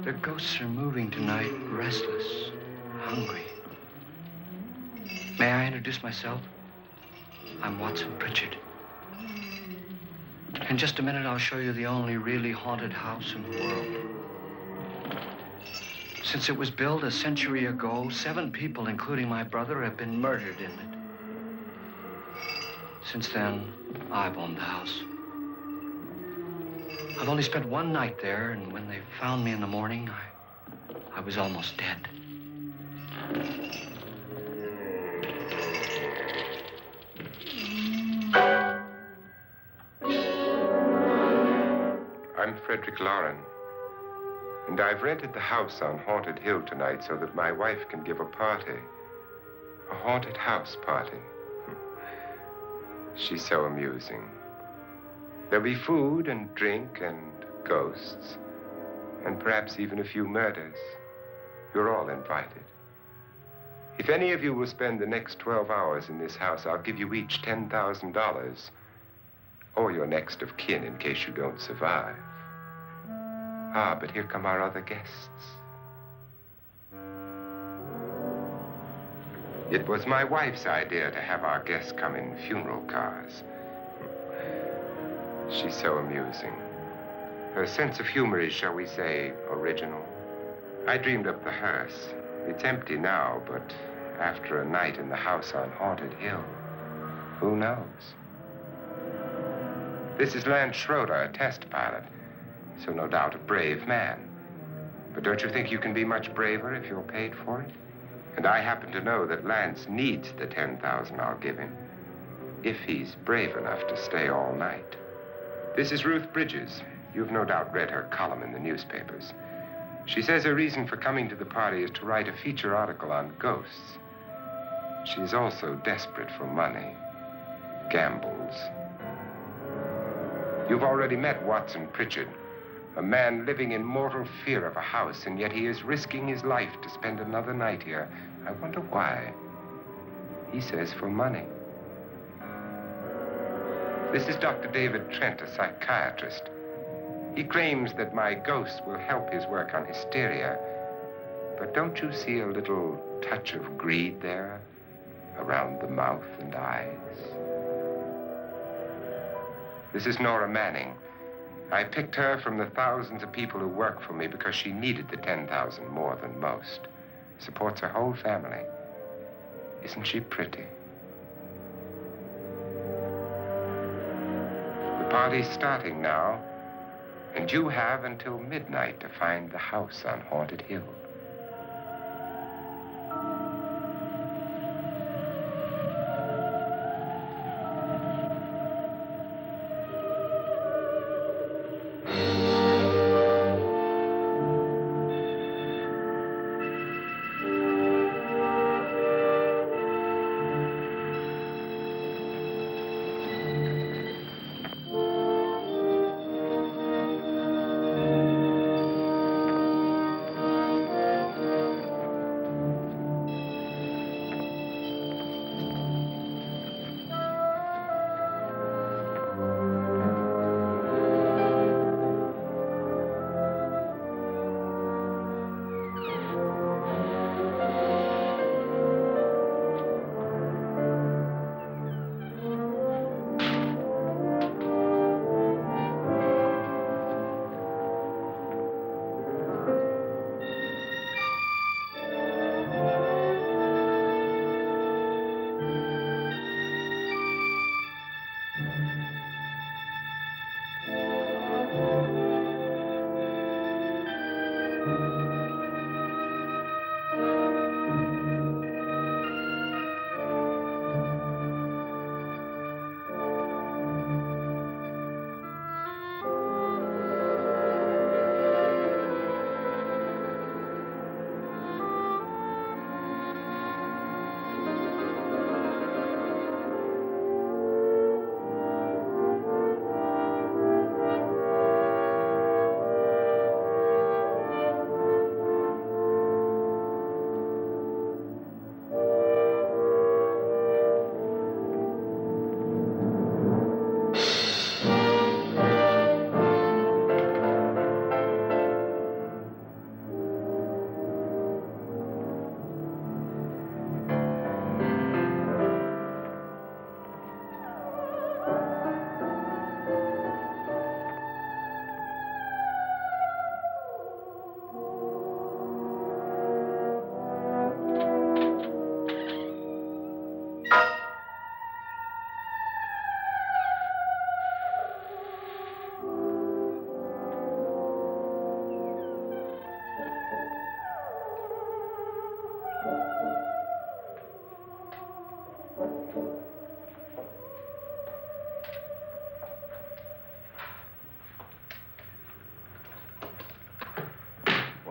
The ghosts are moving tonight, restless, hungry. May I introduce myself? I'm Watson Pritchard. In just a minute, I'll show you the only really haunted house in the world. Since it was built a century ago, 7 people, including my brother, have been murdered in it. Since then, I've owned the house. I've only spent 1 night there, and when they found me in the morning, I was almost dead. I'm Frederick Lauren, and I've rented the house on Haunted Hill tonight so that my wife can give a party. A haunted house party. She's so amusing. There'll be food and drink and ghosts, and perhaps even a few murders. You're all invited. If any of you will spend the next 12 hours in this house, I'll give you each $10,000, or your next of kin in case you don't survive. Ah, but here come our other guests. It was my wife's idea to have our guests come in funeral cars. She's so amusing. Her sense of humor is, shall we say, original. I dreamed up the hearse. It's empty now, but after a night in the house on Haunted Hill, who knows? This is Lance Schroeder, a test pilot, so no doubt a brave man. But don't you think you can be much braver if you're paid for it? And I happen to know that Lance needs the $10,000 I'll give him, if he's brave enough to stay all night. This is Ruth Bridges. You've no doubt read her column in the newspapers. She says her reason for coming to the party is to write a feature article on ghosts. She's also desperate for money, gambles. You've already met Watson Pritchard, a man living in mortal fear of a house, and yet he is risking his life to spend another night here. I wonder why. He says for money. This is Dr. David Trent, a psychiatrist. He claims that my ghost will help his work on hysteria. But don't you see a little touch of greed there, around the mouth and eyes? This is Nora Manning. I picked her from the thousands of people who work for me because she needed the $10,000 more than most. Supports her whole family. Isn't she pretty? The party's starting now, and you have until midnight to find the house on Haunted Hill.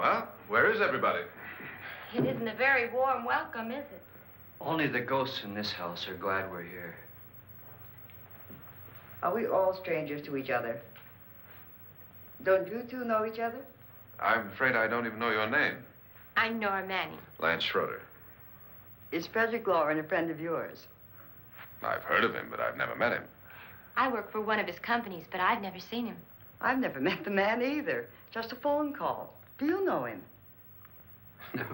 Well, where is everybody? It isn't a very warm welcome, is it? Only the ghosts in this house are glad we're here. Are we all strangers to each other? Don't you two know each other? I'm afraid I don't even know your name. I'm Nora Manning. Lance Schroeder. Is Frederick Lauren a friend of yours? I've heard of him, but I've never met him. I work for one of his companies, but I've never seen him. I've never met the man either. Just a phone call. Do you know him? No,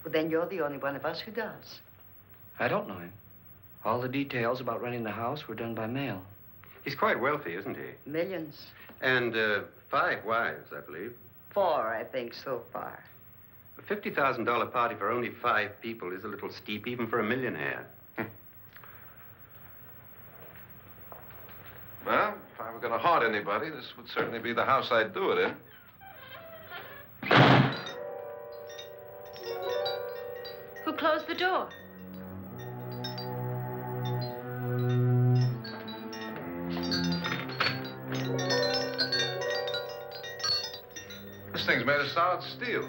Well, then you're the only one of us who does. I don't know him. All the details about renting the house were done by mail. He's quite wealthy, isn't he? Millions. And 5 wives, I believe. 4, I think, so far. A $50,000 party for only 5 people is a little steep, even for a millionaire. Well, if I were going to haunt anybody, this would certainly be the house I'd do it in. Who closed the door? This thing's made of solid steel.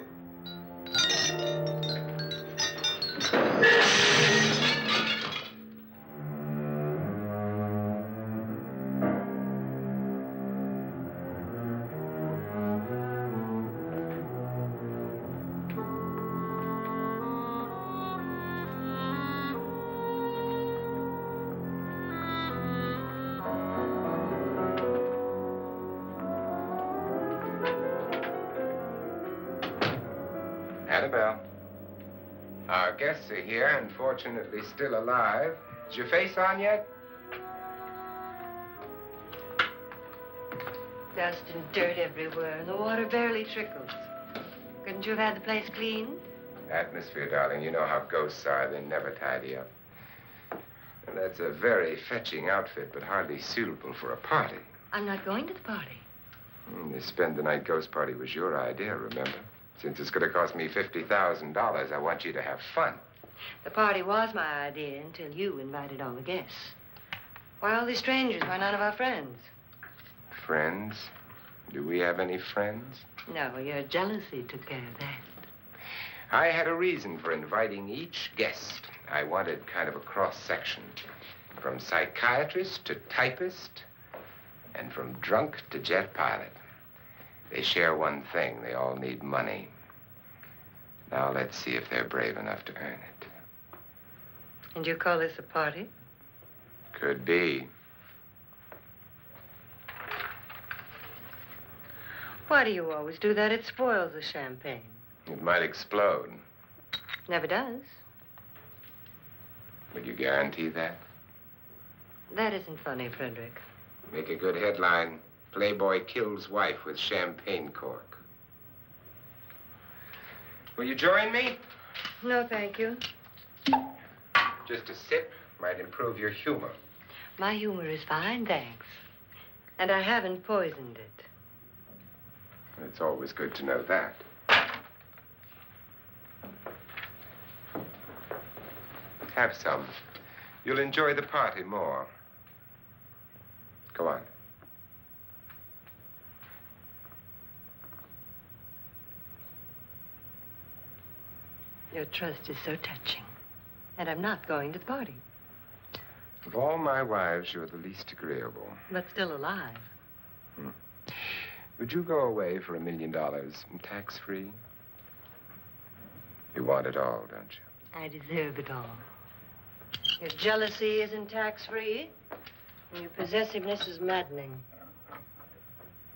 Annabelle. Our guests are here, unfortunately still alive. Is your face on yet? Dust and dirt everywhere, and the water barely trickles. Couldn't you have had the place cleaned? Atmosphere, darling. You know how ghosts are. They never tidy up. And that's a very fetching outfit, but hardly suitable for a party. I'm not going to the party. The spend-the-night ghost party was your idea, remember? Since it's going to cost me $50,000, I want you to have fun. The party was my idea until you invited all the guests. Why all these strangers? Why none of our friends? Friends? Do we have any friends? No, your jealousy took care of that. I had a reason for inviting each guest. I wanted kind of a cross-section. From psychiatrist to typist, and from drunk to jet pilot. They share one thing. They all need money. Now let's see if they're brave enough to earn it. And you call this a party? Could be. Why do you always do that? It spoils the champagne. It might explode. Never does. Will you guarantee that? That isn't funny, Frederick. Make a good headline. Playboy kills wife with champagne cork. Will you join me? No, thank you. Just a sip might improve your humor. My humor is fine, thanks. And I haven't poisoned it. It's always good to know that. Have some. You'll enjoy the party more. Go on. Your trust is so touching. And I'm not going to the party. Of all my wives, you're the least agreeable. But still alive. Would you go away for $1 million tax-free? You want it all, don't you? I deserve it all. Your jealousy isn't tax-free, and your possessiveness is maddening.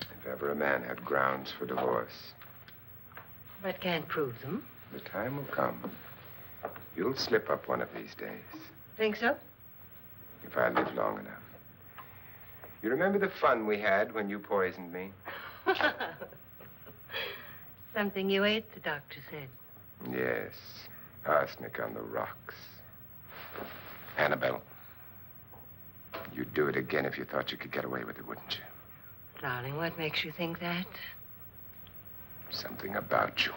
If ever a man had grounds for divorce, But can't prove them. the time will come. You'll slip up one of these days, Think so? if I live long enough. You remember the fun we had when you poisoned me? Something you ate, the doctor said. Yes, arsenic on the rocks. Annabelle, you'd do it again if you thought you could get away with it, wouldn't you? Darling, what makes you think that? Something about you.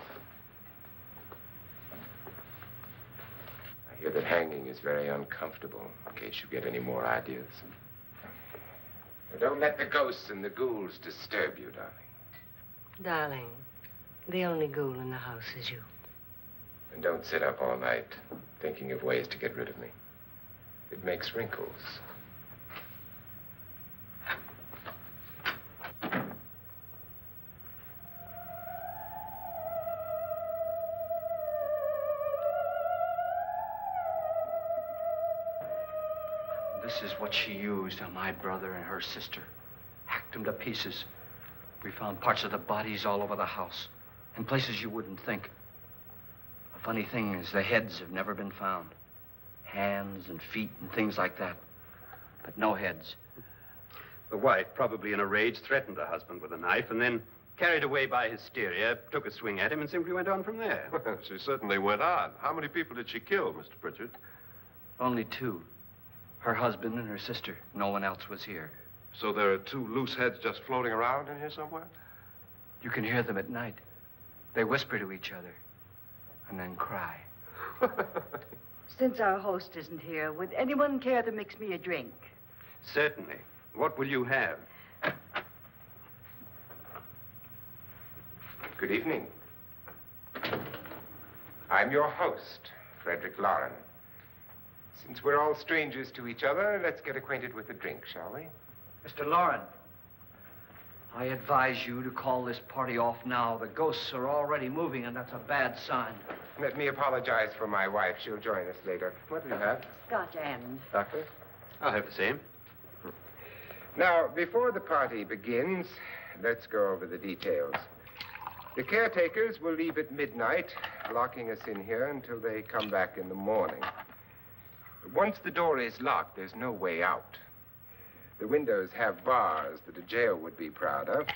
I hear that hanging is very uncomfortable, in case you get any more ideas. Now, don't let the ghosts and the ghouls disturb you, darling. Darling, The only ghoul in the house is you. And don't sit up all night thinking of ways to get rid of me. It makes wrinkles. This is what she used on my brother and her sister. Hacked them to pieces. We found parts of the bodies all over the house, in places you wouldn't think. The funny thing is the heads have never been found. Hands and feet and things like that. But no heads. The wife, probably in a rage, threatened the husband with a knife and then, carried away by hysteria, took a swing at him and simply went on from there. Well, she certainly went on. How many people did she kill, Mr. Pritchard? Only two. Her husband and her sister. No one else was here. So there are two loose heads just floating around in here somewhere? You can hear them at night. They whisper to each other and then cry. Since our host isn't here, would anyone care to mix me a drink? Certainly. What will you have? Good evening. I'm your host, Frederick Lauren. Since we're all strangers to each other, let's get acquainted with a drink, shall we? Mr. Lauren, I advise you to call this party off now. The ghosts are already moving, and that's a bad sign. Let me apologize for my wife. She'll join us later. What do you have? Scotch and. Doctor? I'll have the same. Now, before the party begins, let's go over the details. The caretakers will leave at midnight, locking us in here until they come back in the morning. Once the door is locked, there's no way out. The windows have bars that a jail would be proud of,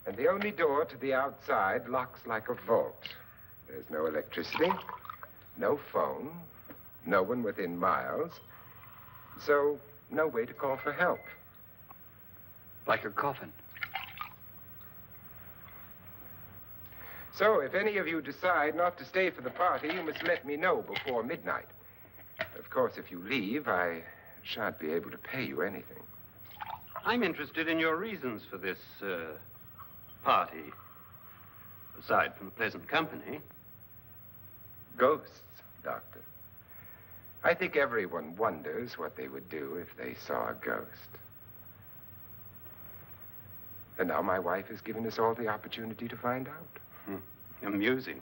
and the only door to the outside locks like a vault. There's no electricity, no phone, no one within miles, so no way to call for help. Like a coffin. So if any of you decide not to stay for the party, you must let me know before midnight. Of course, if you leave, I shan't be able to pay you anything. I'm interested in your reasons for this, party. Aside from pleasant company. Ghosts, Doctor. I think everyone wonders what they would do if they saw a ghost. And now my wife has given us all the opportunity to find out. Amusing.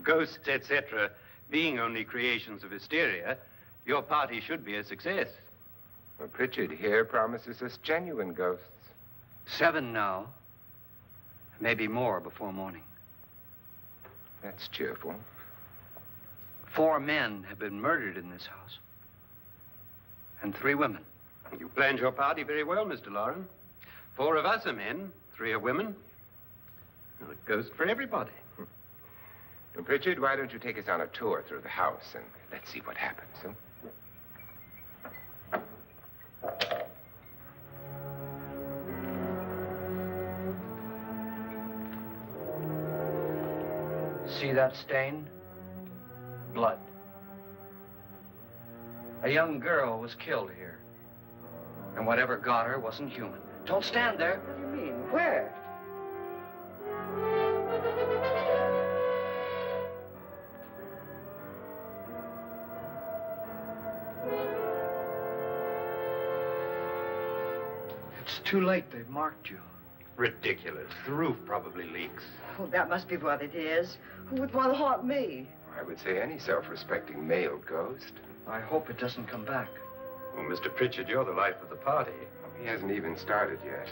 Ghosts, etc., being only creations of hysteria, your party should be a success. Well, Pritchard here promises us genuine ghosts. 7 now. Maybe more before morning. That's cheerful. 4 men have been murdered in this house. And 3 women. You planned your party very well, Mr. Lauren. 4 of us are men, 3 are women. Well, a ghost for everybody. Well, Pritchard, why don't you take us on a tour through the house and let's see what happens, huh? See that stain? Blood. A young girl was killed here. And whatever got her wasn't human. Don't stand there. What do you mean? Where? It's too late. They've marked you. Ridiculous. The roof probably leaks. Oh, that must be what it is. Who would want to haunt me? I would say any self-respecting male ghost. I hope it doesn't come back. Well, Mr. Pritchard, you're the life of the party. He hasn't even started yet.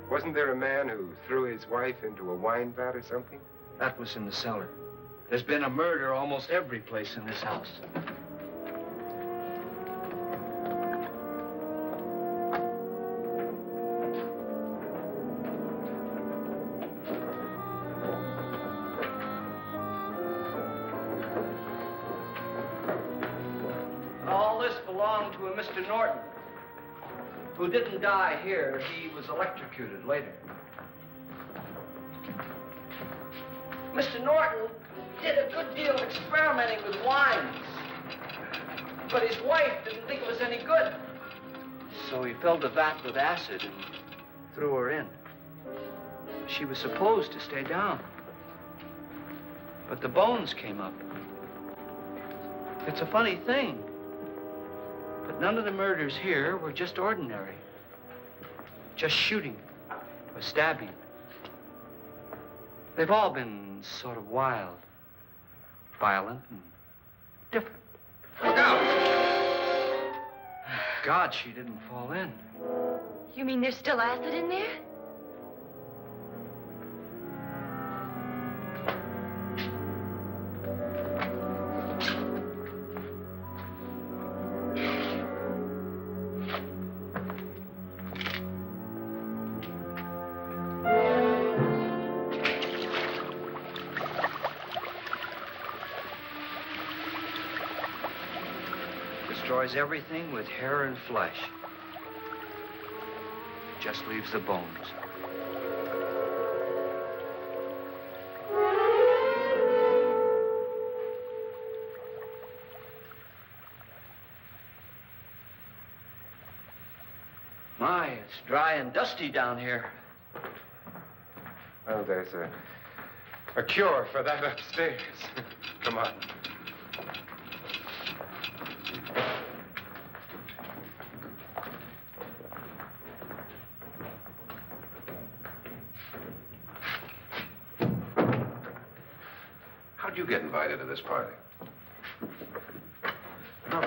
Wasn't there a man who threw his wife into a wine vat or something? That was in the cellar. There's been a murder almost every place in this house. All this belonged to a Mr. Norton, who didn't die here. He was electrocuted later. Mr. Norton did a good deal of experimenting with wines, but his wife didn't think it was any good. So he filled the vat with acid and threw her in. She was supposed to stay down. But the bones came up. It's a funny thing. But none of the murders here were just ordinary. Just shooting or stabbing. They've all been sort of wild, violent, and different. Look out! God, she didn't fall in. You mean there's still acid in there? Destroys everything with hair and flesh. Just leaves the bones. My, it's dry and dusty down here. Well, there's a cure for that upstairs. Come on. How'd you get invited to this party? No.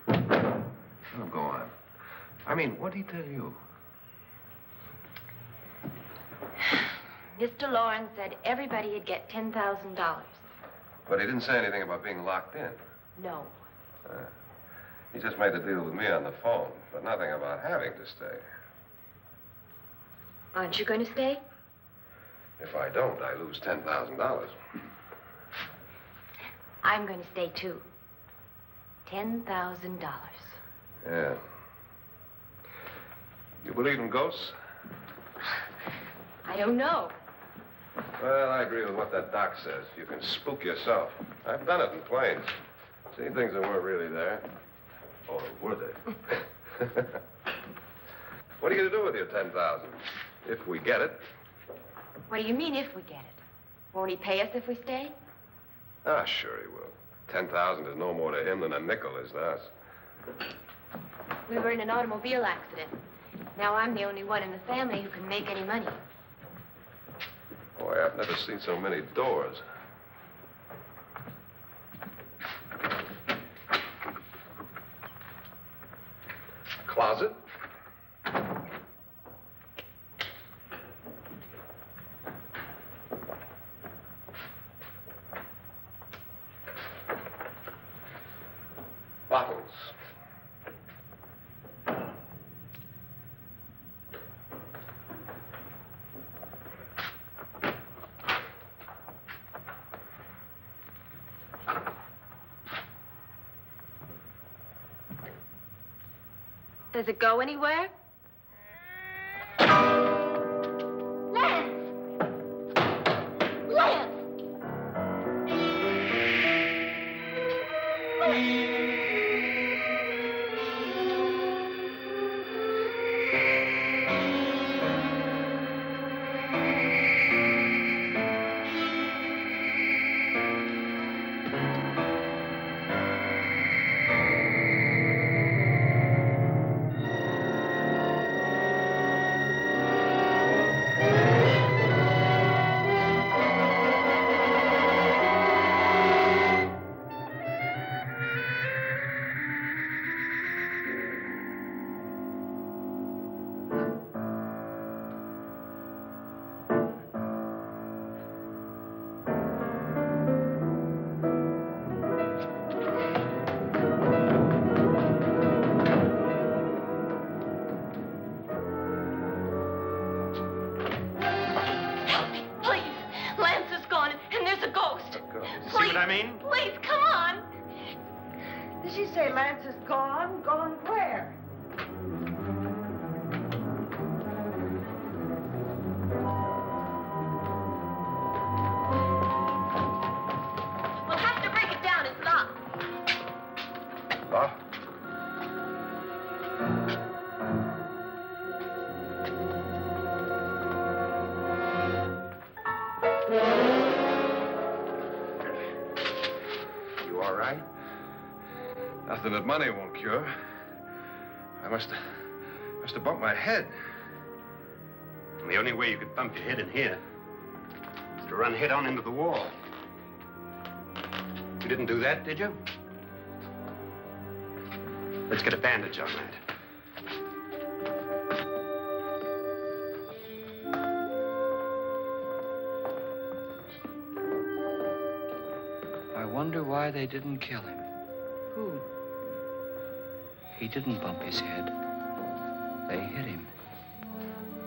No, go on. I mean, what'd he tell you? Mr. Lawrence said everybody'd get $10,000. But he didn't say anything about being locked in. No. He just made a deal with me on the phone, but nothing about having to stay. Aren't you going to stay? If I don't, I lose $10,000. I'm going to stay, too. $10,000. Yeah. You believe in ghosts? I don't know. Well, I agree with what that doc says. You can spook yourself. I've done it in planes. Seen things that weren't really there. Or were they? What are you going to do with your $10,000? If we get it. What do you mean, if we get it? Won't he pay us if we stay? Ah, sure he will. 10,000 is no more to him than a nickel is to us. We were in an automobile accident. Now I'm the only one in the family who can make any money. Boy, I've never seen so many doors. Closet? Bottles. Does it go anywhere? Lance! Lance! Please, come on. Did she say Lance is gone? Gone where? We'll have to break it down. It's locked. Locked? right? Nothing that money won't cure. I must have bumped my head. And the only way you could bump your head in here is to run head on into the wall. You didn't do that, did you? Let's get a bandage on that. I wonder why they didn't kill him. Who? He didn't bump his head. They hit him.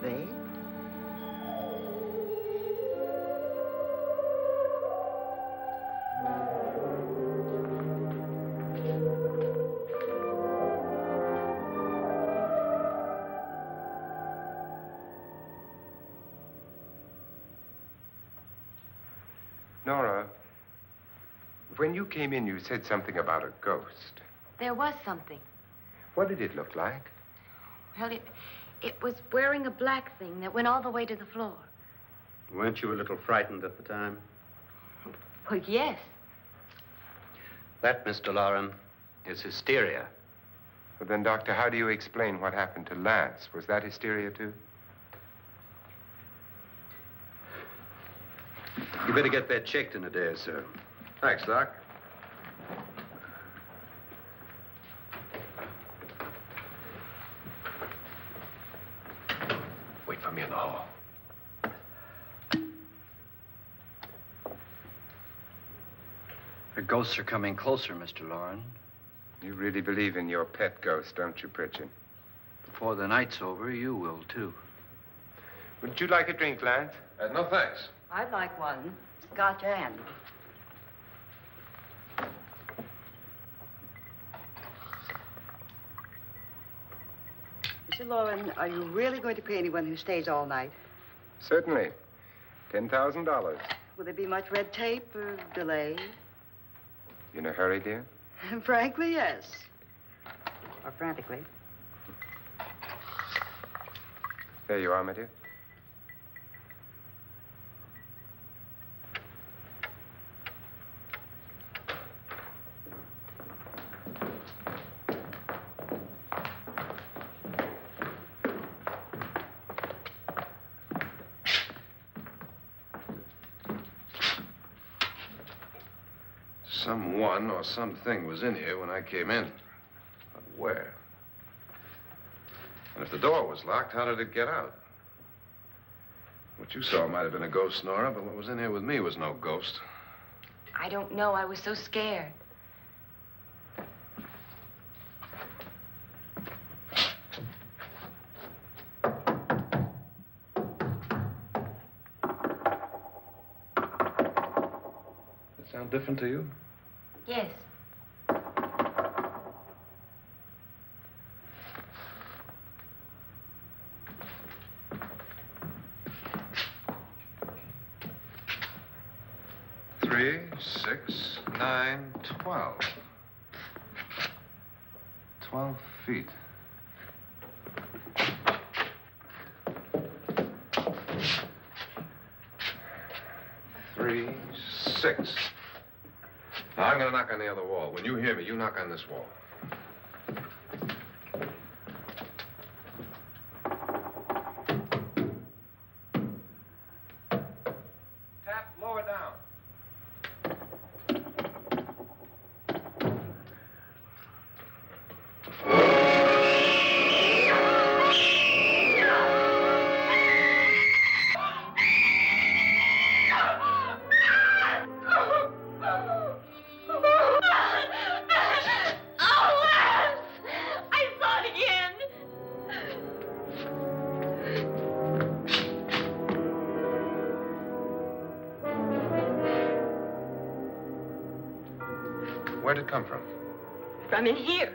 They? Nora, when you came in, you said something about a ghost. There was something. What did it look like? Well, it was wearing a black thing that went all the way to the floor. Weren't you a little frightened at the time? Well, yes. That, Mr. Loren, is hysteria. Well, then, Doctor, how do you explain what happened to Lance? Was that hysteria, too? You better get that checked in a day or so. Thanks, Doc. Wait for me in the hall. The ghosts are coming closer, Mr. Loren. You really believe in your pet ghost, don't you, Pritchard? Before the night's over, you will, too. Would you like a drink, Lance? No, thanks. I'd like one. Scotch and. Mr. Loren, are you really going to pay anyone who stays all night? Certainly. $10,000. Will there be much red tape or delay? In a hurry, dear? Frankly, yes. Or frantically. There you are, my dear. Someone or something was in here when I came in. But where? And if the door was locked, how did it get out? What you saw might have been a ghost, Nora, but what was in here with me was no ghost. I don't know. I was so scared. Does it sound different to you? Yes. Three, 6, 9, 12. 12 feet. Three, 6. Now, I'm going to knock on the other wall. When you hear me, you knock on this wall. Tap lower down. Where'd it come from? From in here.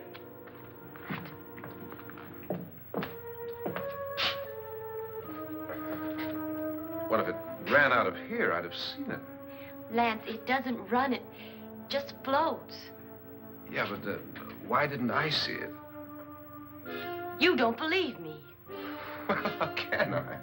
What if it ran out of here? I'd have seen it. Lance, it doesn't run. It just floats. Yeah, but why didn't I see it? You don't believe me. Well, how can I?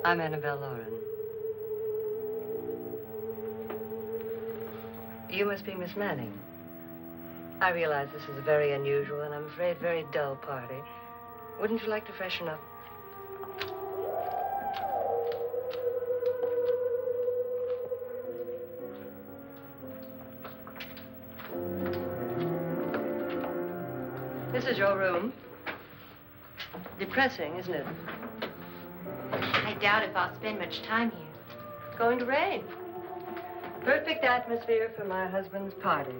I'm Annabelle Lauren. You must be Miss Manning. I realize this is a very unusual and I'm afraid very dull party. Wouldn't you like to freshen up? This is your room. Depressing, isn't it? I doubt if I'll spend much time here. It's going to rain. Perfect atmosphere for my husband's party.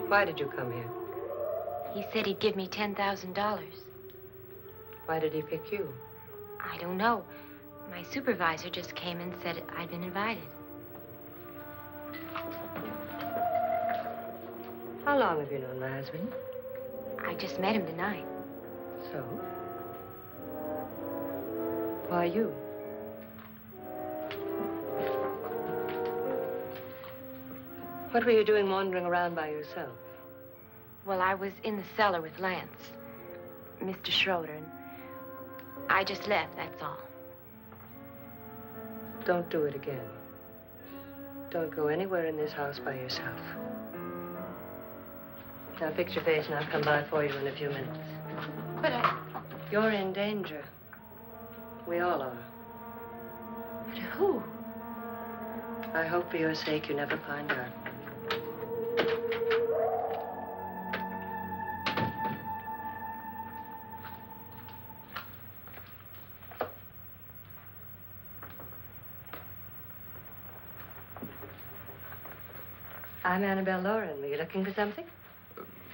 Why did you come here? He said he'd give me $10,000. Why did he pick you? I don't know. My supervisor just came and said I'd been invited. How long have you known my husband? I just met him tonight. So? Why you? What were you doing wandering around by yourself? Well, I was in the cellar with Lance, Mr. Schroeder, and I just left, that's all. Don't do it again. Don't go anywhere in this house by yourself. Now fix your face and I'll come by for you in a few minutes. But You're in danger. We all are. but who? I hope for your sake you never find out. I'm Annabelle Lauren. Were you looking for something?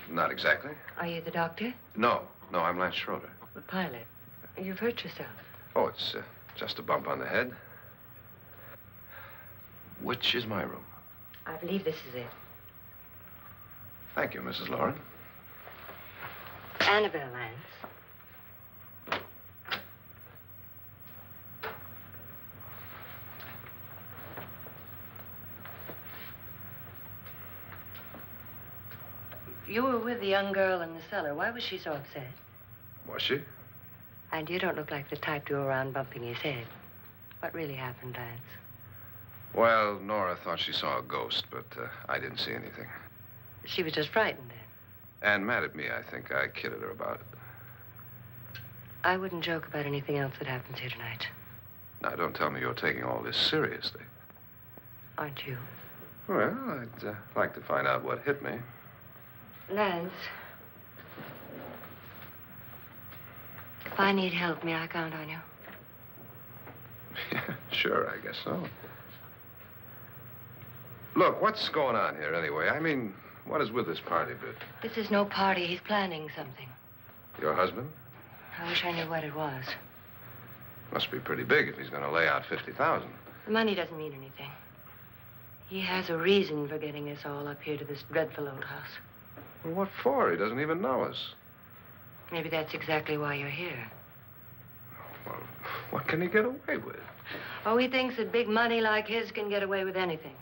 Not exactly. Are you the doctor? No, I'm Lance Schroeder. The pilot. You've hurt yourself. Oh, it's just a bump on the head. Which is my room? I believe this is it. Thank you, Mrs. Lauren. Annabelle Lance. You were with the young girl in the cellar. Why was she so upset? Was she? And you don't look like the type to go around bumping his head. What really happened, Lance? Well, Nora thought she saw a ghost, but I didn't see anything. She was just frightened then. And mad at me, I think. I kidded her about it. I wouldn't joke about anything else that happens here tonight. Now, don't tell me you're taking all this seriously. Aren't you? Well, I'd like to find out what hit me. Lance. If I need help, may I count on you? Yeah, sure, I guess so. Look, what's going on here anyway? I mean, what is with this party bit? This is no party. He's planning something. Your husband? I wish I knew what it was. Must be pretty big if he's going to lay out 50,000. The money doesn't mean anything. He has a reason for getting us all up here to this dreadful old house. Well, what for? He doesn't even know us. Maybe that's exactly why you're here. Well, what can he get away with? Oh, he thinks that big money like his can get away with anything.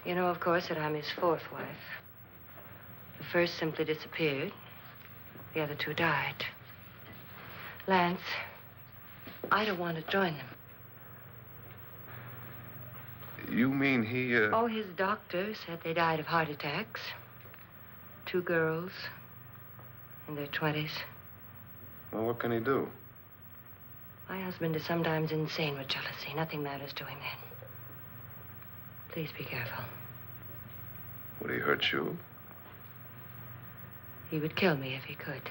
You know, of course, that I'm his fourth wife. The first simply disappeared. The other two died. Lance, I don't want to join them. You mean he, Oh, his doctor said they died of heart attacks. 2 girls in their 20s. Well, what can he do? My husband is sometimes insane with jealousy. Nothing matters to him then. Please be careful. Would he hurt you? He would kill me if he could.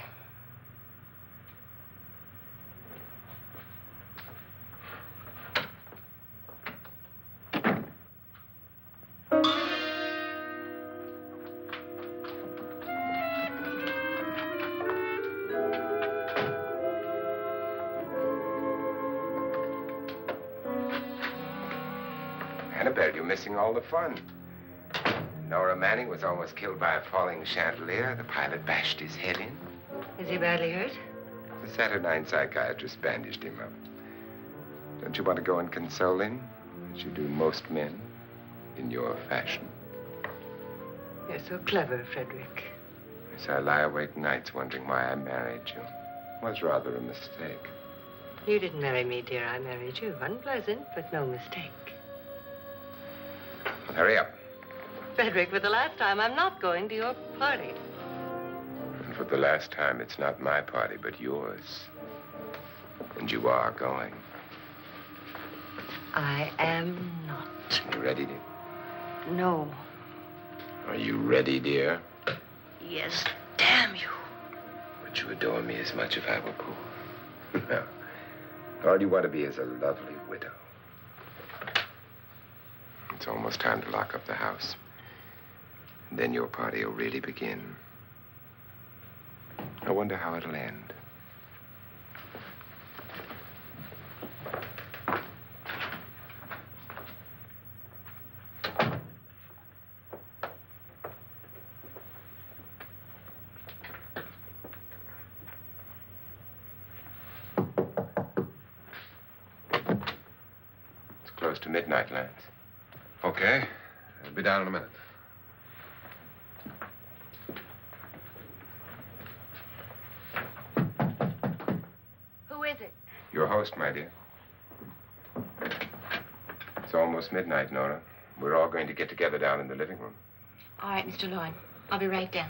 Annabelle, you're missing all the fun. Nora Manning was almost killed by a falling chandelier. The pilot bashed his head in. Is he badly hurt? The Saturnine psychiatrist bandaged him up. Don't you want to go and console him, as you do most men, in your fashion? You're so clever, Frederick. So I lie awake nights wondering why I married you. was rather a mistake. You didn't marry me, dear. I married you. Unpleasant, but no mistake. Well, hurry up. Frederick, for the last time, I'm not going to your party. And for the last time, it's not my party, but yours. And you are going. I am not. You ready, dear? No. Are you ready, dear? Yes, damn you. Would you adore me as much if I were poor? No. All you want to be is a lovely widow. It's almost time to lock up the house. And then your party will really begin. I wonder how it'll end. It's close to midnight, Lance. Okay. I'll be down in a minute. Who is it? Your host, my dear. It's almost midnight, Nora. We're all going to get together down in the living room. All right, Mr. Lloyd. I'll be right down.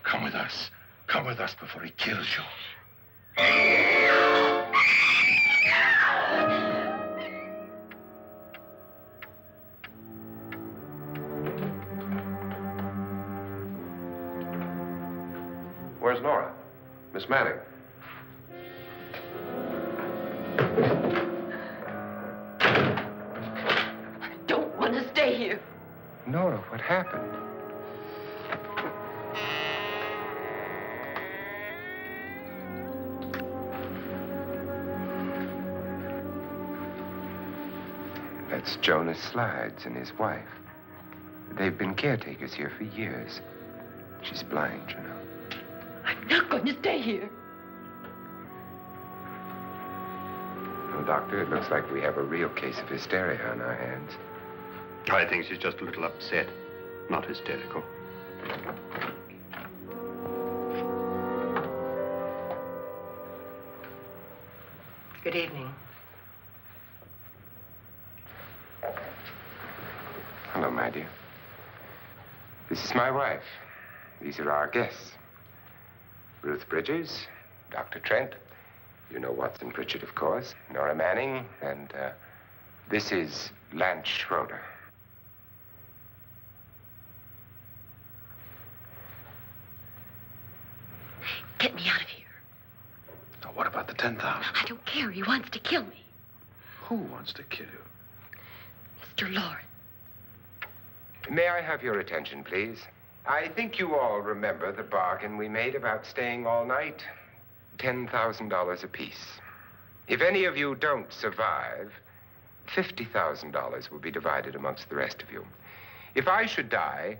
Come with us. Come with us before he kills you. Where's Nora? Miss Manning. I don't want to stay here. Nora, what happened? That's Jonas Slides and his wife. They've been caretakers here for years. She's blind, you know. I'm not going to stay here. Well, Doctor, it looks like we have a real case of hysteria on our hands. I think she's just a little upset, not hysterical. Good evening. Hello, my dear. This is my wife. These are our guests. Ruth Bridges, Dr. Trent. You know Watson Pritchard, of course. Nora Manning, and this is Lance Schroeder. Get me out of here. Now, what about the 10,000? I don't care. He wants to kill me. Who wants to kill you? Mr. Lawrence. May I have your attention, please? I think you all remember the bargain we made about staying all night. $10,000 apiece. If any of you don't survive, $50,000 will be divided amongst the rest of you. If I should die,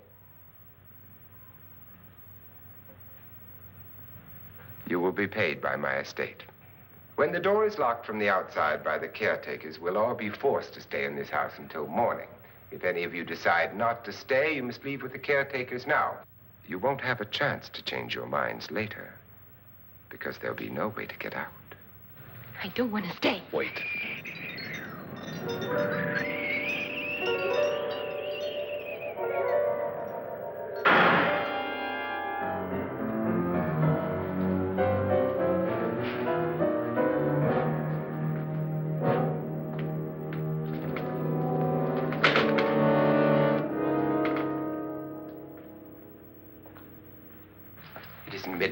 you will be paid by my estate. When the door is locked from the outside by the caretakers, we'll all be forced to stay in this house until morning. If any of you decide not to stay, you must leave with the caretakers now. You won't have a chance to change your minds later, because there'll be no way to get out. I don't want to stay. Wait.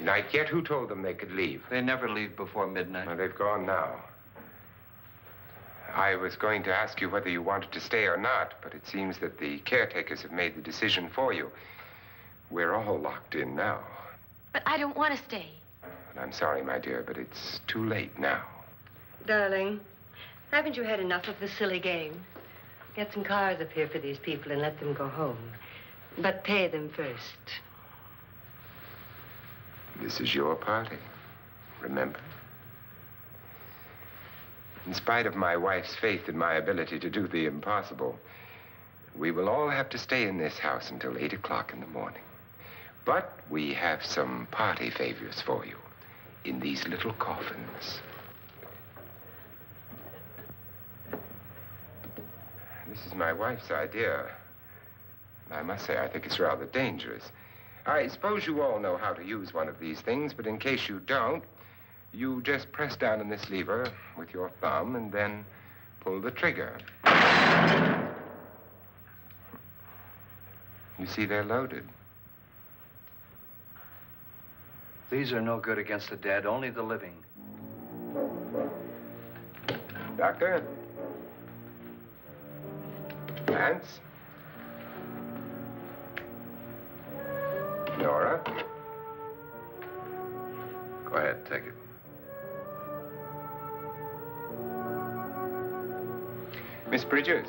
midnight yet. Who told them they could leave? They never leave before midnight. Well, they've gone now. I was going to ask you whether you wanted to stay or not, but it seems that the caretakers have made the decision for you. We're all locked in now. But I don't want to stay. And I'm sorry, my dear, but it's too late now. Darling, haven't you had enough of the silly game? Get some cars up here for these people and let them go home. But pay them first. This is your party, remember? In spite of my wife's faith in my ability to do the impossible, we will all have to stay in this house until 8 o'clock in the morning. But we have some party favors for you in these little coffins. This is my wife's idea. I must say, I think it's rather dangerous. I suppose you all know how to use one of these things, but in case you don't, you just press down on this lever with your thumb and then pull the trigger. You see, they're loaded. These are no good against the dead, only the living. Doctor? Lance? Nora? Go ahead, take it. Miss Bridges?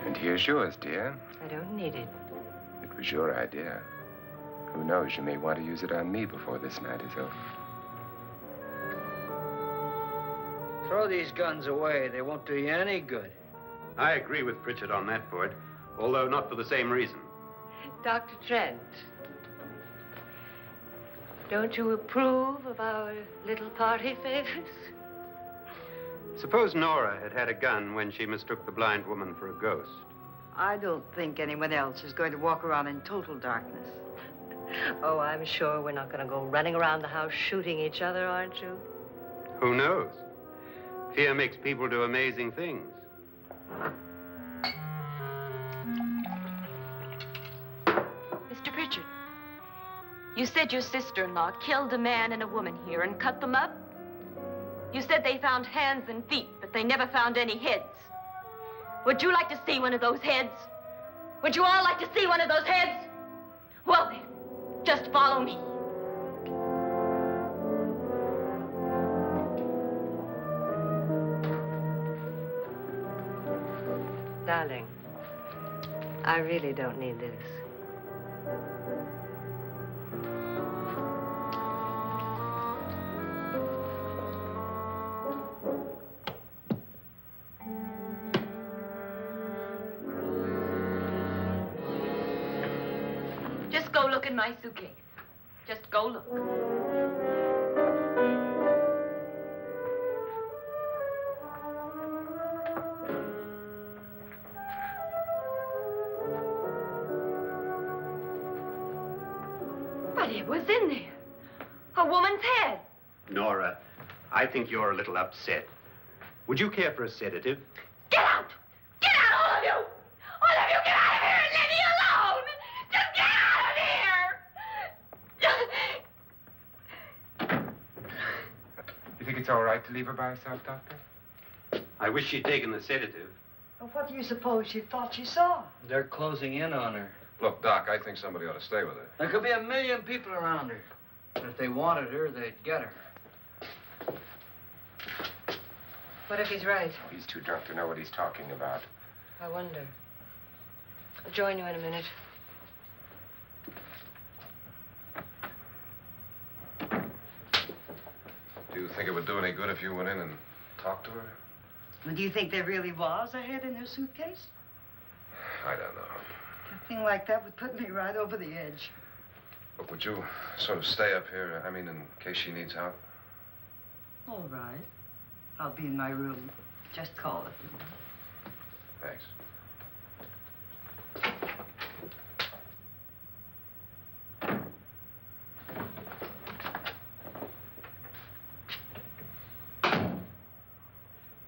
And here's yours, dear. I don't need it. It was your idea. Who knows, you may want to use it on me before this night is over. Throw these guns away. They won't do you any good. I agree with Pritchard on that point, although not for the same reason. Dr. Trent, don't you approve of our little party favors? Suppose Nora had had a gun when she mistook the blind woman for a ghost. I don't think anyone else is going to walk around in total darkness. Oh, I'm sure we're not going to go running around the house shooting each other, aren't you? Who knows? Fear makes people do amazing things. Mr. Pritchard, you said your sister-in-law killed a man and a woman here and cut them up? You said they found hands and feet, but they never found any heads. Would you like to see one of those heads? Would you all like to see one of those heads? Well, then, just follow me. Darling, I really don't need this. Just go look in my suitcase. Just go look. But it was in there. A woman's head. Nora, I think you're a little upset. Would you care for a sedative? Get out! Get out, all of you! All of you, get out of here and leave me alone! Just get out of here! You think it's all right to leave her by herself, Doctor? I wish she'd taken the sedative. Well, what do you suppose she thought she saw? They're closing in on her. Look, Doc, I think somebody ought to stay with her. There could be 1 million people around her. And if they wanted her, they'd get her. What if he's right? He's too drunk to know what he's talking about. I wonder. I'll join you in a minute. Do you think it would do any good if you went in and talked to her? Well, do you think there really was a head in her suitcase? I don't know. A thing like that would put me right over the edge. Look, would you sort of stay up here, I mean, in case she needs help? All right. I'll be in my room. Just call it. Thanks.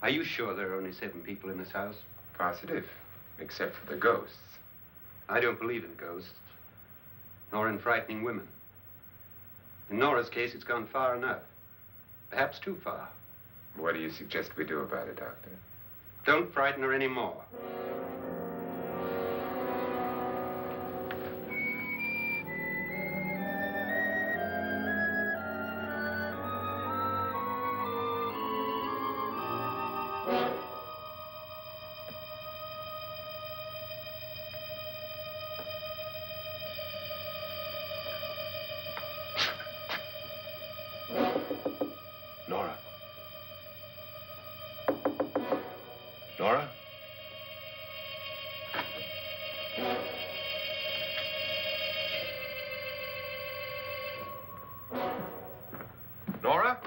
Are you sure there are only 7 people in this house? Positive, except for the ghosts. I don't believe in ghosts, nor in frightening women. In Nora's case, it's gone far enough. Perhaps too far. What do you suggest we do about it, Doctor? Don't frighten her anymore. Nora? Nora? Nora?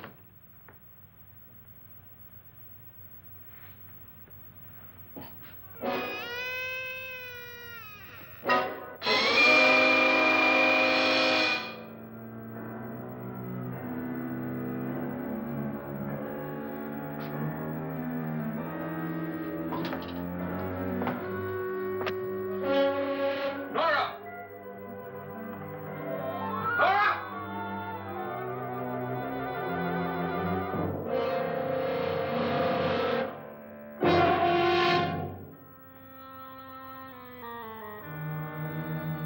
Nora! Nora!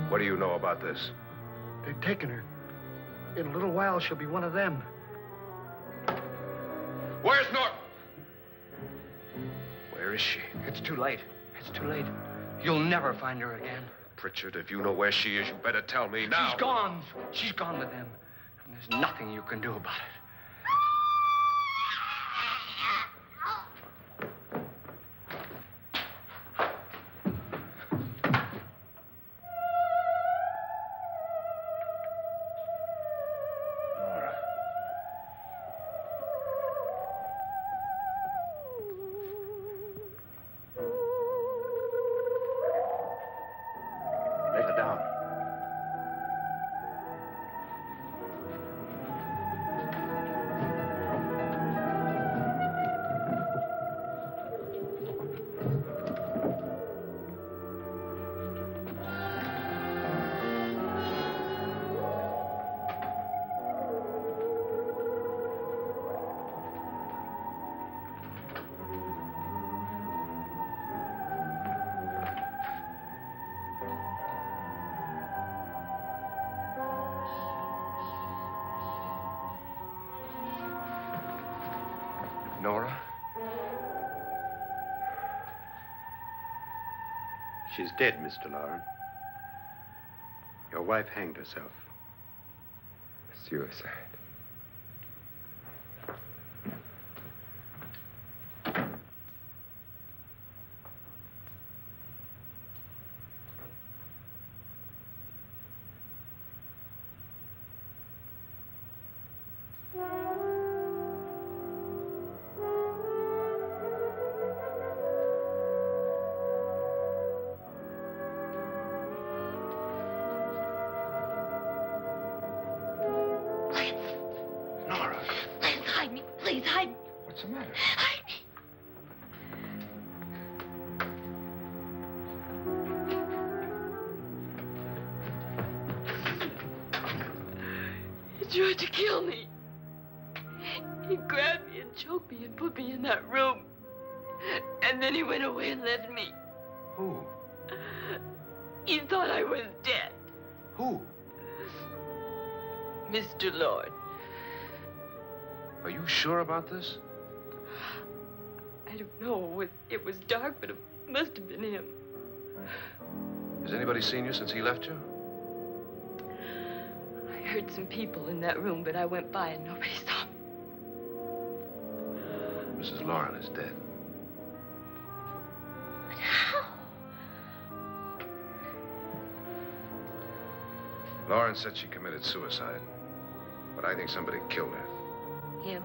What do you know about this? They've taken her. In a little while, she'll be one of them. Where's Nora? Where is she? It's too late. It's too late. You'll never find her again. Pritchard, if you know where she is, you better tell me now. She's gone. She's gone with them. And there's nothing you can do about it. Nora. Let her down. Nora? She's dead, Mr. Lauren. Your wife hanged herself. Suicide. Nora, Please hide me. Please hide me. what's the matter? Hide me. He tried to kill me. He grabbed me and choked me and put me in that room. And then he went away and left me. Who? He thought I was dead. Who? Mr. Lord. Are you sure about this? I don't know. It was dark, but it must have been him. Has anybody seen you since he left you? I heard some people in that room, but I went by and nobody saw me. Mrs. Lauren is dead. But how? Lauren said she committed suicide, but I think somebody killed her. Him?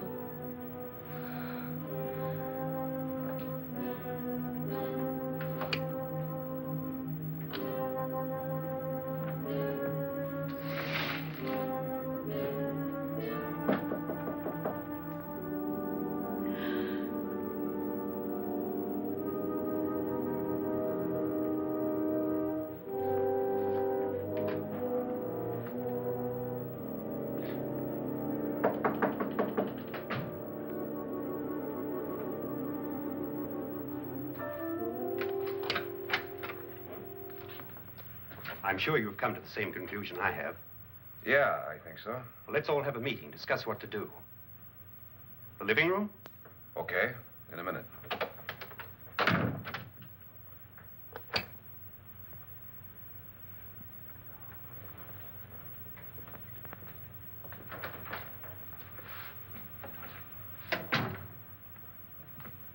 I'm sure you've come to the same conclusion I have. Yeah, I think so. Well, let's all have a meeting, discuss what to do. The living room? Okay, in a minute.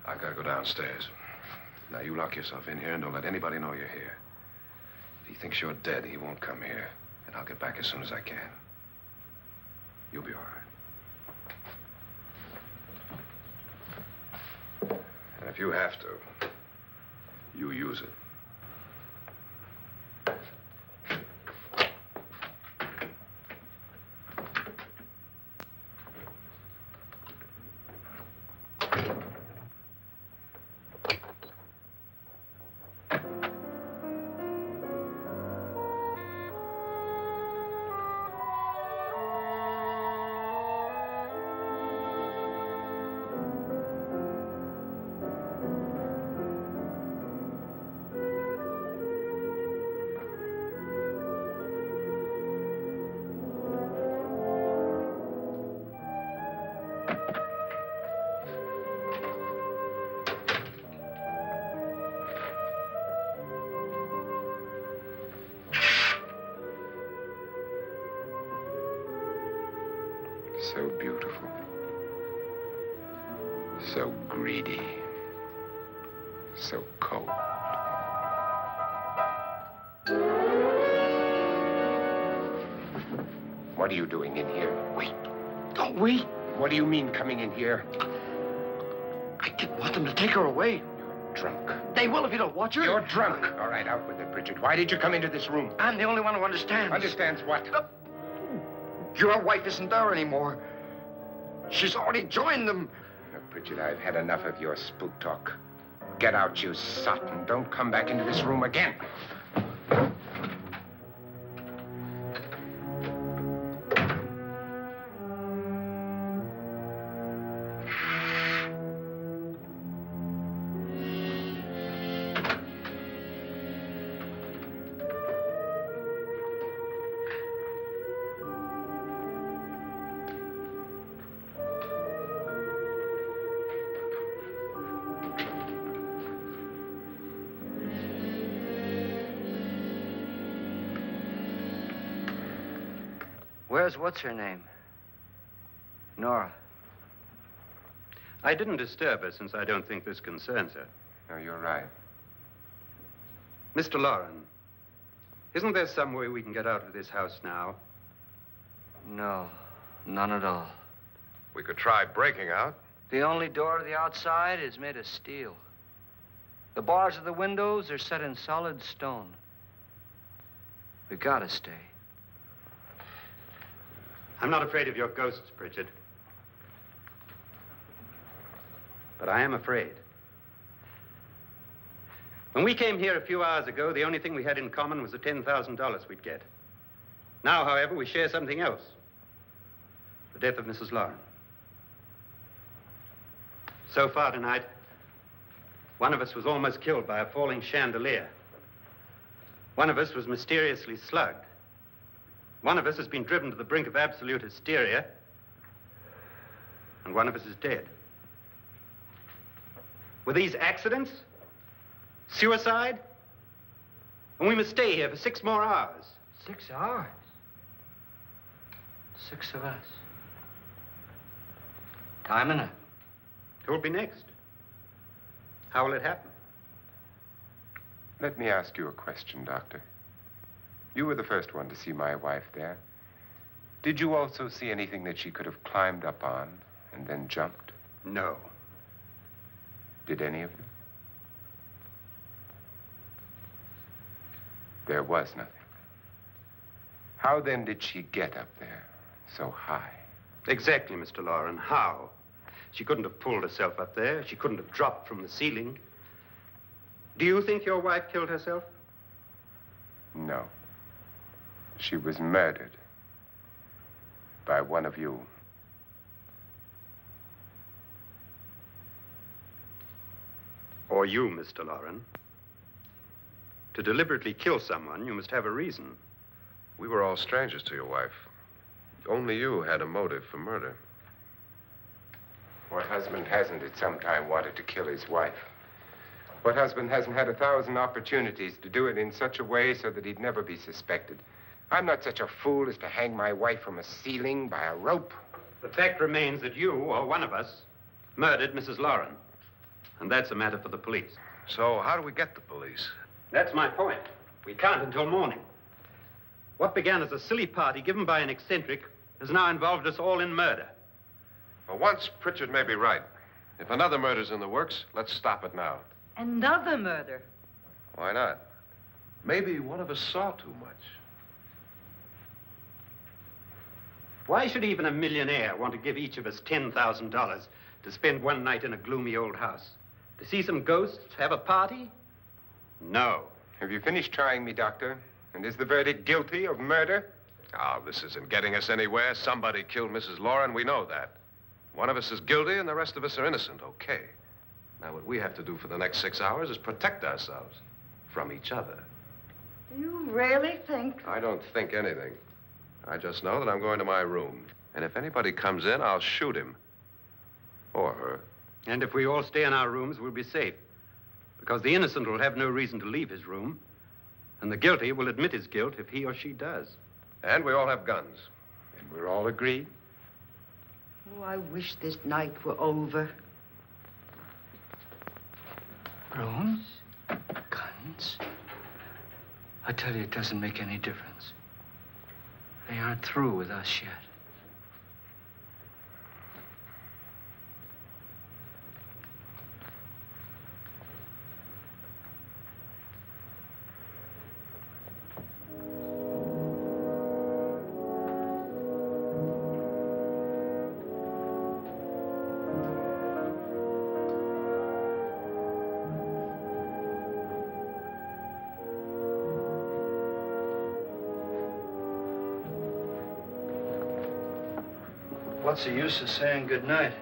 I've got to go downstairs. Now, you lock yourself in here and don't let anybody know you're here. If he thinks you're dead, he won't come here. And I'll get back as soon as I can. You'll be all right. And if you have to, you use it. So beautiful. So greedy. So cold. What are you doing in here? Wait. Don't wait. What do you mean coming in here? I didn't want them to take her away. You're drunk. They will if you don't watch her. You're drunk. All right, out with it, Bridget. Why did you come into this room? I'm the only one who understands. Understands what? Your wife isn't there anymore. She's already joined them. Look, Bridget, I've had enough of your spook talk. Get out, you sot, and don't come back into this room again. Where's what's-her-name? Nora. I didn't disturb her since I don't think this concerns her. No, you're right. Mr. Loren, isn't there some way we can get out of this house now? No, none at all. We could try breaking out. The only door to the outside is made of steel. The bars of the windows are set in solid stone. We gotta stay. I'm not afraid of your ghosts, Bridget. But I am afraid. When we came here a few hours ago, the only thing we had in common was the $10,000 we'd get. Now, however, we share something else. The death of Mrs. Loren. So far tonight, one of us was almost killed by a falling chandelier. One of us was mysteriously slugged. One of us has been driven to the brink of absolute hysteria, and one of us is dead. Were these accidents? Suicide? And we must stay here for 6 more hours. 6 hours? 6 of us. Time enough. Who'll be next? How will it happen? Let me ask you a question, Doctor. You were the first one to see my wife there. Did you also see anything that she could have climbed up on and then jumped? No. Did any of you? There was nothing. How then did she get up there so high? Exactly, Mr. Loren. How? She couldn't have pulled herself up there. She couldn't have dropped from the ceiling. Do you think your wife killed herself? No. She was murdered by one of you. Or you, Mr. Loren. To deliberately kill someone, you must have a reason. We were all strangers to your wife. Only you had a motive for murder. What husband hasn't at some time wanted to kill his wife? What husband hasn't had 1,000 opportunities to do it in such a way so that he'd never be suspected? I'm not such a fool as to hang my wife from a ceiling by a rope. The fact remains that you, or one of us, murdered Mrs. Lauren. And that's a matter for the police. So how do we get the police? That's my point. We can't until morning. What began as a silly party given by an eccentric has now involved us all in murder. For once, Pritchard may be right. If another murder's in the works, let's stop it now. Another murder. Why not? Maybe one of us saw too much. Why should even a millionaire want to give each of us $10,000 to spend one night in a gloomy old house? To see some ghosts, have a party? No. Have you finished trying me, Doctor? And is the verdict guilty of murder? Oh, this isn't getting us anywhere. Somebody killed Mrs. Lauren. We know that. One of us is guilty and the rest of us are innocent. Okay. Now, what we have to do for the next 6 hours is protect ourselves from each other. You really think? I don't think anything. I just know that I'm going to my room. And if anybody comes in, I'll shoot him. Or her. And if we all stay in our rooms, we'll be safe. Because the innocent will have no reason to leave his room. And the guilty will admit his guilt if he or she does. And we all have guns. And we're all agreed? Oh, I wish this night were over. Rooms? Guns? I tell you, it doesn't make any difference. They aren't through with us yet. What's the use of saying goodnight?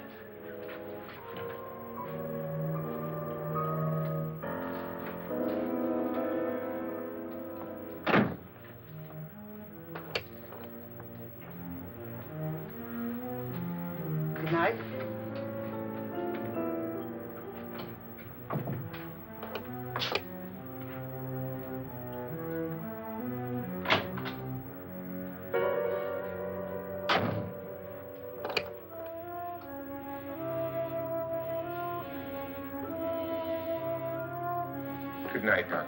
Good night. Good night, Doctor.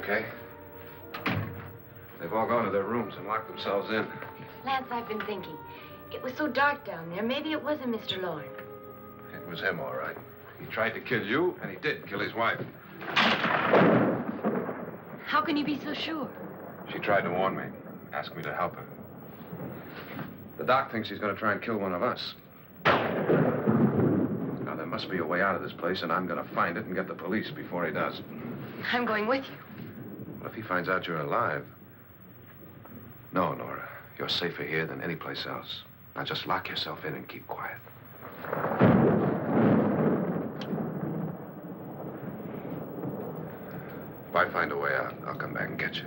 okay? They've all gone to their rooms and locked themselves in. Lance, I've been thinking. It was so dark down there. Maybe it wasn't Mr. Lorne. It was him, all right. He tried to kill you, and he did kill his wife. How can you be so sure? She tried to warn me, asked me to help her. The doc thinks he's going to try and kill one of us. Now, there must be a way out of this place, and I'm going to find it and get the police before he does. I'm going with you. What if he finds out you're alive? No, Nora. You're safer here than any place else. Now, just lock yourself in and keep quiet. If I find a way out, I'll come back and get you.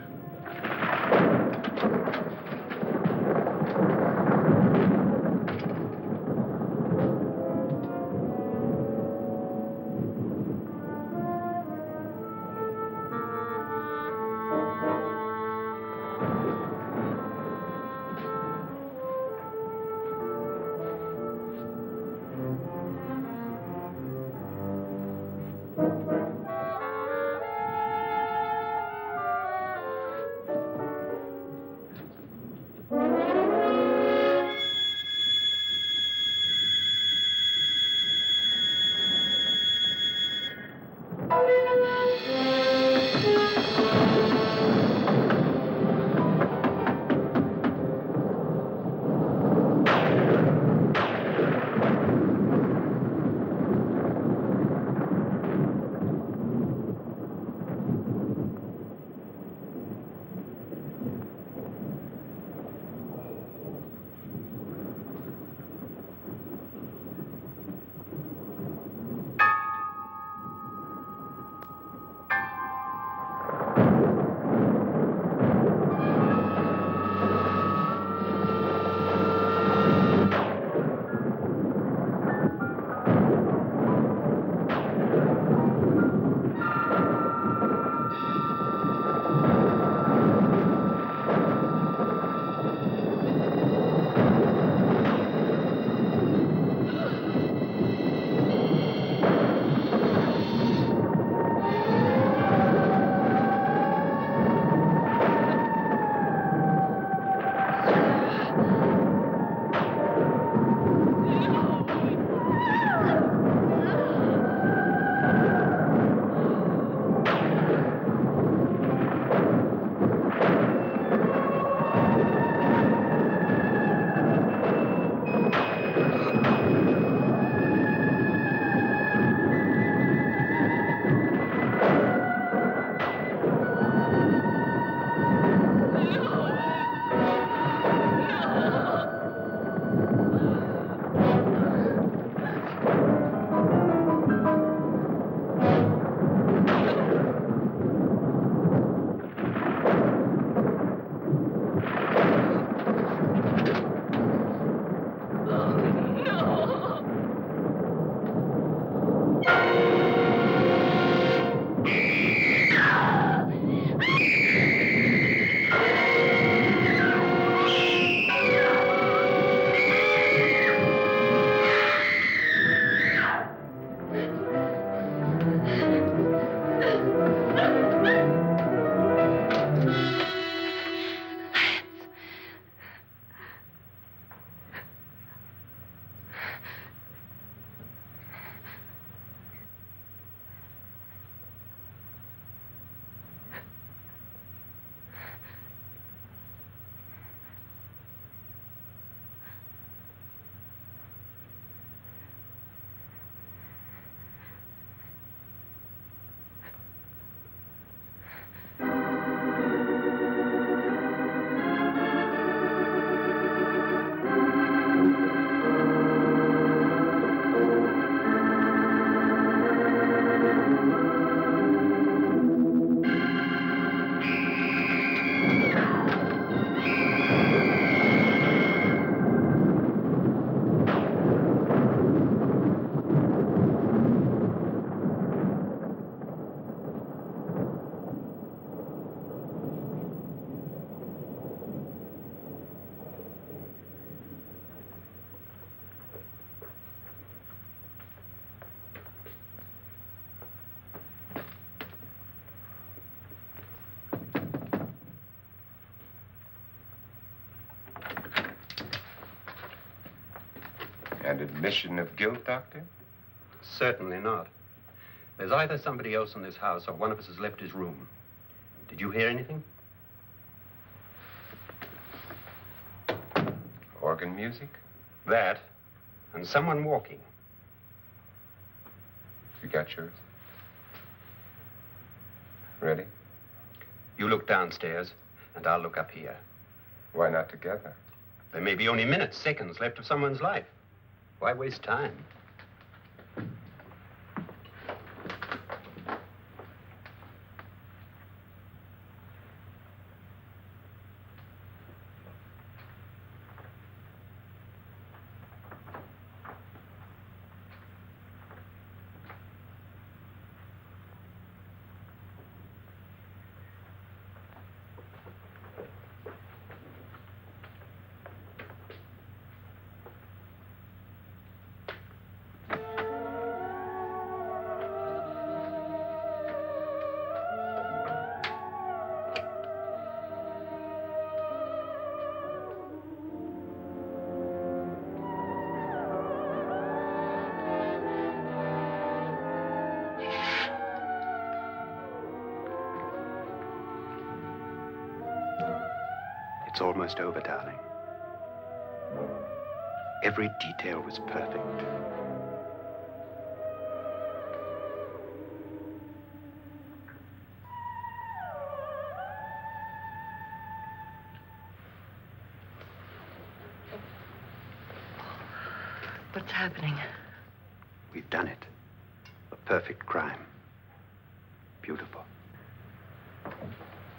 And admission of guilt, Doctor? Certainly not. There's either somebody else in this house or one of us has left his room. Did you hear anything? Organ music? That, and someone walking. You got yours? Ready? You look downstairs, and I'll look up here. Why not together? There may be only minutes, seconds left of someone's life. Why waste time? It's almost over, darling. Every detail was perfect. What's happening? We've done it. A perfect crime. Beautiful.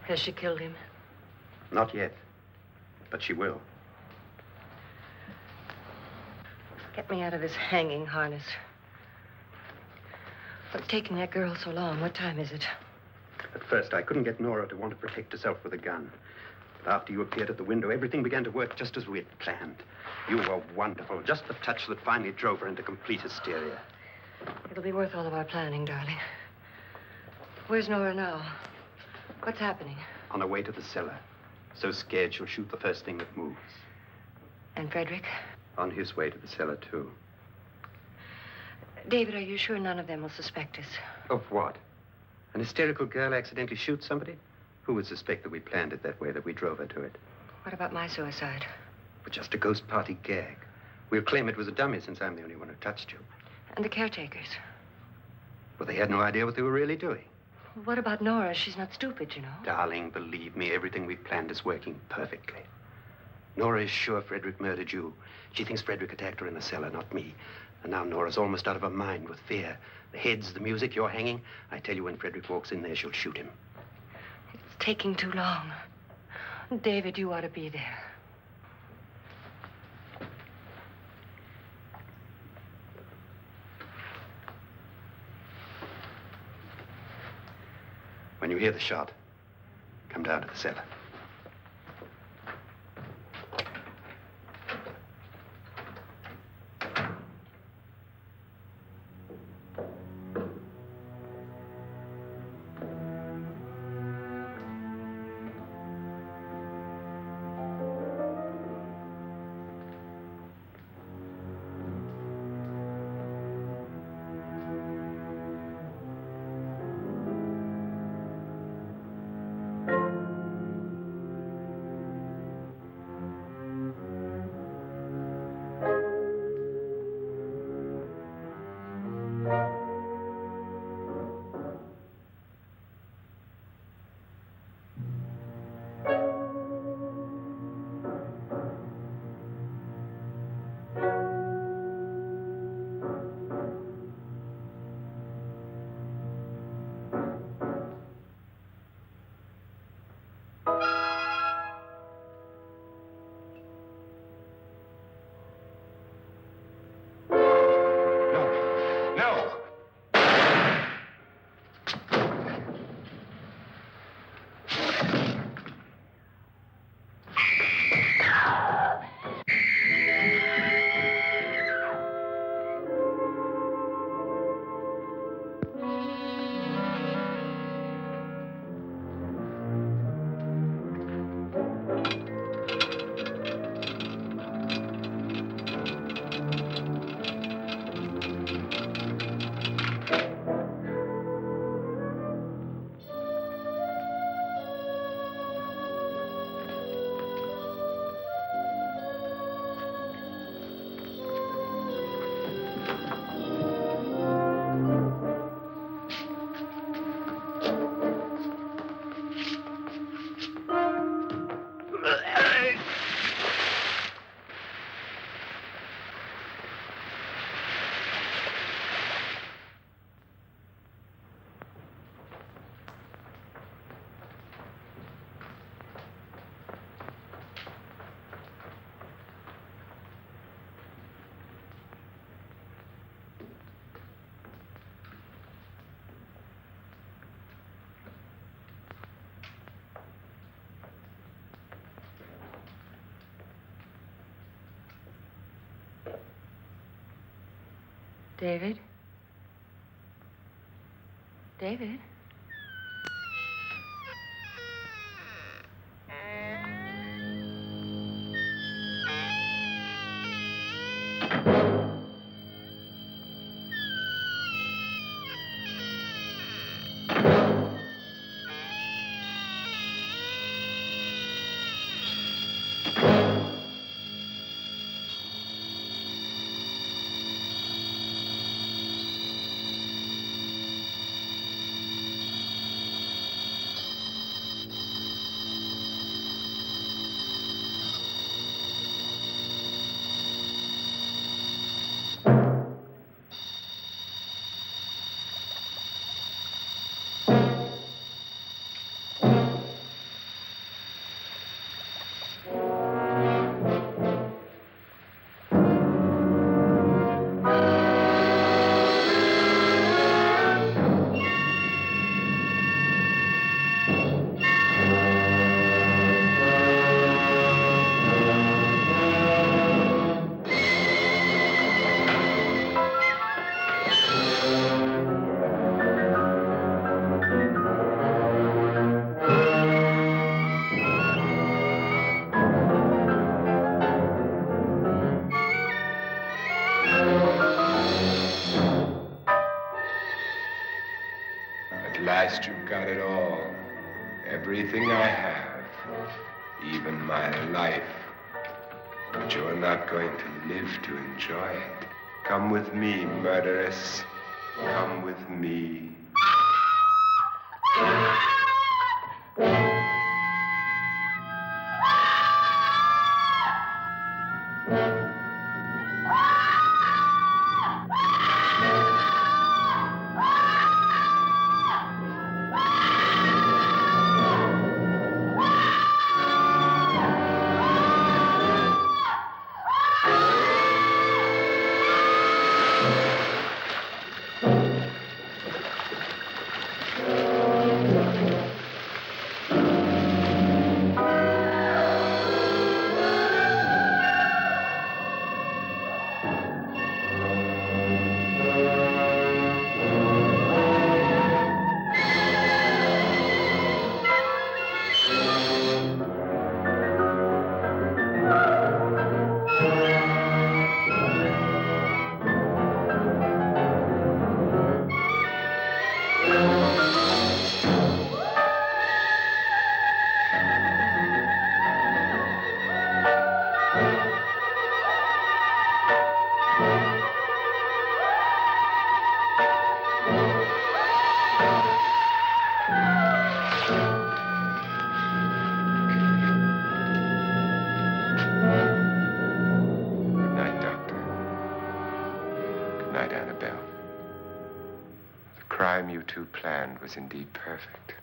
Has she killed him? Not yet, but she will. Get me out of this hanging harness. What's taking that girl so long? What time is it? At first, I couldn't get Nora to want to protect herself with a gun. But after you appeared at the window, everything began to work just as we had planned. You were wonderful. Just the touch that finally drove her into complete hysteria. It'll be worth all of our planning, darling. Where's Nora now? What's happening? On her way to the cellar. So scared she'll shoot the first thing that moves. And Frederick? On his way to the cellar, too. David, are you sure none of them will suspect us? Of what? An hysterical girl accidentally shoots somebody? Who would suspect that we planned it that way, that we drove her to it? What about my suicide? But just a ghost party gag. We'll claim it was a dummy since I'm the only one who touched you. And the caretakers? Well, they had no idea what they were really doing. What about Nora? She's not stupid, you know. Darling, believe me, everything we planned is working perfectly. Nora is sure Frederick murdered you. She thinks Frederick attacked her in the cellar, not me. And now Nora's almost out of her mind with fear. The heads, the music, you're hanging. I tell you, when Frederick walks in there, she'll shoot him. It's taking too long. David, you ought to be there. When you hear the shot, come down to the cellar. David? David? At last you've got it all. Everything I have. Even my life. But you're not going to live to enjoy it. Come with me, murderess. Come with me. Was indeed perfect.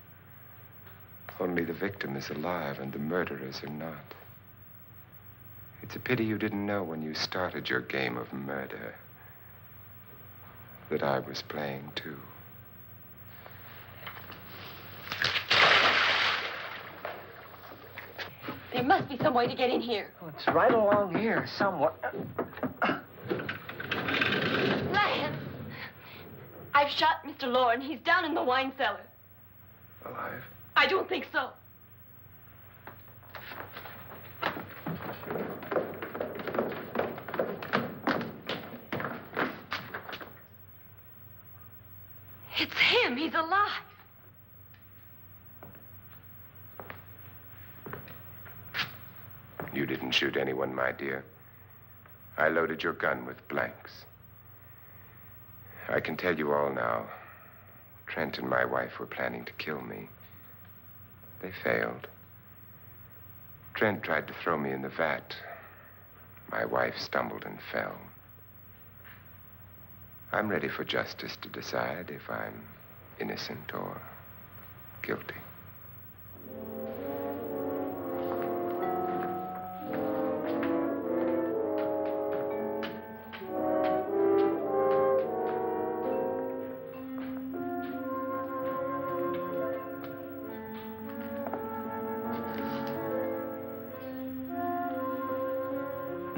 Only the victim is alive and the murderers are not. It's a pity you didn't know when you started your game of murder that I was playing too. There must be some way to get in here. Oh, it's right along here somewhere. Lance! I've shot Mr. Loren. He's down in the wine cellar. Alive? I don't think so. It's him. He's alive. You didn't shoot anyone, my dear. I loaded your gun with blanks. I can tell you all now. Trent and my wife were planning to kill me. They failed. Trent tried to throw me in the vat. My wife stumbled and fell. I'm ready for justice to decide if I'm innocent or guilty.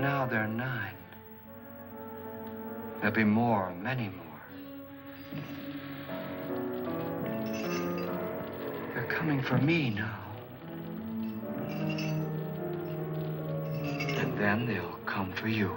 Now there are 9. There'll be more, many more. They're coming for me now. And then they'll come for you.